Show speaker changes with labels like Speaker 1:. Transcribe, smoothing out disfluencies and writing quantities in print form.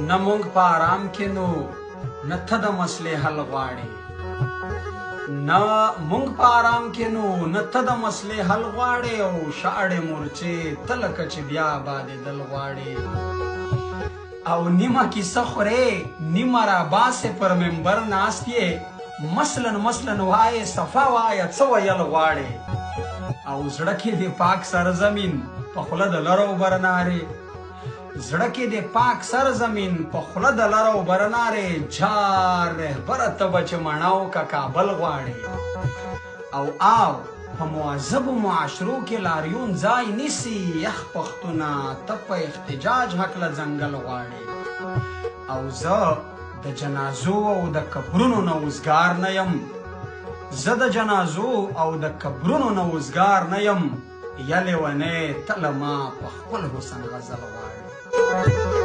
Speaker 1: نه مونږ په آرام کې نو نه ته د مسلې حل غواړې نه مونږ په آرام کې نو نه ته د مسلې حل غواړې او شاړې مورچې ته لکه چې بیا بادېدل غواړې او نیمه کیسه خورې نیمه راباسې پر منبر ناست یې مثلاً وایې صفا وایه څه ویل غواړې او زړه کې د پاک سرزمین په خوله د لر او بر نارې زړه کې د پاک سرزمین په خوله د لر او بر نارې جار رهبره ته به چې مڼاو که کابل غواړې او په معذبو معاشرو کې لاریون ځای نیسي یخ پښتونه ته په احتجاج هکله ځنګل غواړې او زه د جنازو او د قبرونو نه وزګار نه یم زه د جنازو او د قبرونو نه وزګار نه یم یا لیونی ته له ما په خپل حسن غزل غواړې